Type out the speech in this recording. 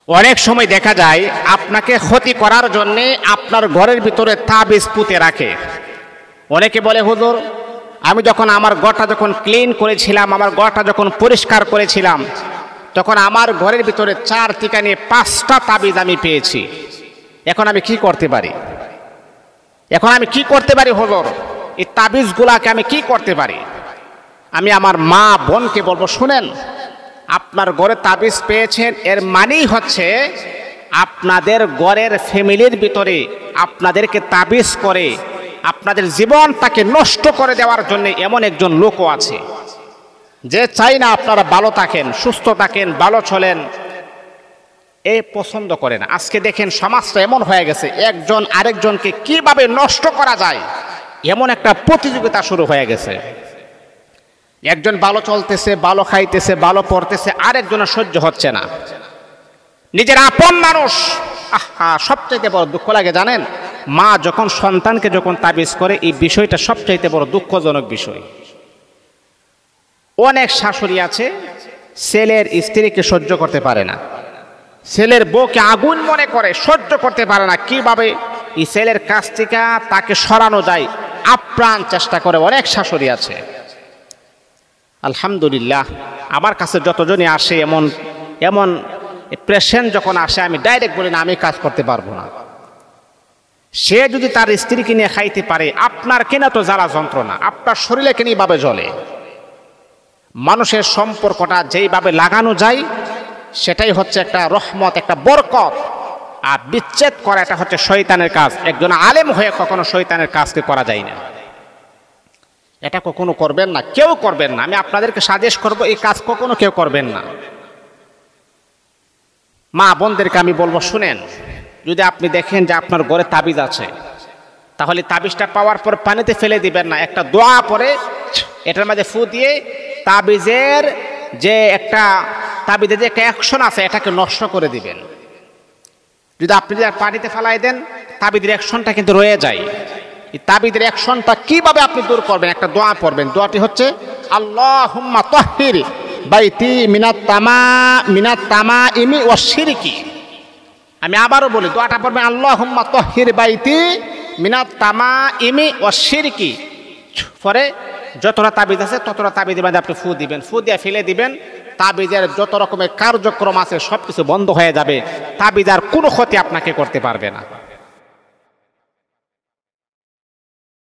অনেক সময় দেখা যায় আপনাকে ক্ষতি করার জন্যে আপনার ঘরের ভিতরে তাবিজ পুঁতে রাখে। অনেকে বলে, হুজুর আমি যখন আমার ঘরটা যখন ক্লিন করেছিলাম, আমার ঘরটা যখন পরিষ্কার করেছিলাম, তখন আমার ঘরের ভিতরে 4 থেকে নিয়ে 5টা তাবিজ আমি পেয়েছি। এখন আমি কি করতে পারি? হুজুর এই তাবিজগুলাকে আমি কি করতে পারি? আমি আমার মা বোনকে বলবো, শুনেন, আপনার ঘরে তাবিজ পেয়েছেন, এর মানেই হচ্ছে আপনাদের ঘরের ফ্যামিলির ভিতরে আপনাদেরকে তাবিজ করে আপনাদের জীবনটাকে নষ্ট করে দেওয়ার জন্য এমন একজন লোকও আছে যে চাই না আপনারা ভালো থাকেন, সুস্থ থাকেন, ভালো চলেন, পছন্দ করে না। আজকে দেখেন সমাজটা এমন হয়ে গেছে, একজন আরেকজনকে কিভাবে নষ্ট করা যায় এমন একটা প্রতিযোগিতা শুরু হয়ে গেছে। একজন ভালো চলতেছে, ভালো খাইতেছে, ভালো পড়তেছে, আরেকজনের সহ্য হচ্ছে না। নিজের আপন মানুষ, সবচাইতে বড় দুঃখ লাগে জানেন, মা যখন সন্তানকে যখন তাবিজ করে, এই বিষয়টা সবচাইতে বড় দুঃখজনক বিষয়। অনেক শাশুড়ি আছে ছেলের স্ত্রীকে সহ্য করতে পারে না, ছেলের বউকে আগুন মনে করে, সহ্য করতে পারে না। কিভাবে এই ছেলের কাছ থেকে তাকে সরানো যায় আপ্রাণ চেষ্টা করে অনেক শাশুড়ি আছে। আলহামদুলিল্লাহ, আমার কাছে যতজনই আসে এমন পেশেন্ট যখন আসে, আমি ডাইরেক্ট বলি না, আমি কাজ করতে পারবো না। সে যদি তার স্ত্রীকে নিয়ে খাইতে পারে, আপনার কেনা তো জ্বালা যন্ত্রণা, আপনার শরীরে কেন এইভাবে জ্বলে? মানুষের সম্পর্কটা যেইভাবে লাগানো যায় সেটাই হচ্ছে একটা রহমত, একটা বরকত। আর বিচ্ছেদ করা এটা হচ্ছে শয়তানের কাজ। একজন আলেম হয়ে কখনো শয়তানের কাজকে করা যায় না, এটা কখনো করবেন না, কেউ করবেন না। আমি আপনাদেরকে সাজেস্ট করব, এই কাজ কখনো কেউ করবেন না। মা বোনদেরকে আমি বলবো, শুনেন, যদি আপনি দেখেন যে আপনার ঘরে তাবিজ আছে, তাহলে তাবিজটা পাওয়ার পর পানিতে ফেলে দিবেন না, একটা দোয়া পরে এটার মধ্যে ফু দিয়ে তাবিজের যে একটা অ্যাকশন আছে এটাকে নষ্ট করে দিবেন। যদি আপনি পানিতে ফেলাই দেন, তাবিজের অ্যাকশনটা কিন্তু রয়ে যায়। এই তাবিজের অ্যাকশনটা কিভাবে আপনি দূর করবেন? একটা দোয়া পড়বেন, দোয়াটি হচ্ছে আল্লাহুম্মা তাহহির বাইতি মিনাত তামাইমি ওয়াশ শিরকি। আমি আবারও বলি, দোয়াটা পড়বেন আল্লাহুম্মা তাহহির বাইতি মিনাত তামাইমি ওয়াশ শিরকি। পরে যতটা তাবিজ আছে ততটা তাবিজের মধ্যে আপনি ফু দিবেন, ফু দিয়ে ফেলে দিবেন। তাবিজের যত রকমের কার্যক্রম আছে সবকিছু বন্ধ হয়ে যাবে, তাবিজ আর কোনো ক্ষতি আপনাকে করতে পারবে না।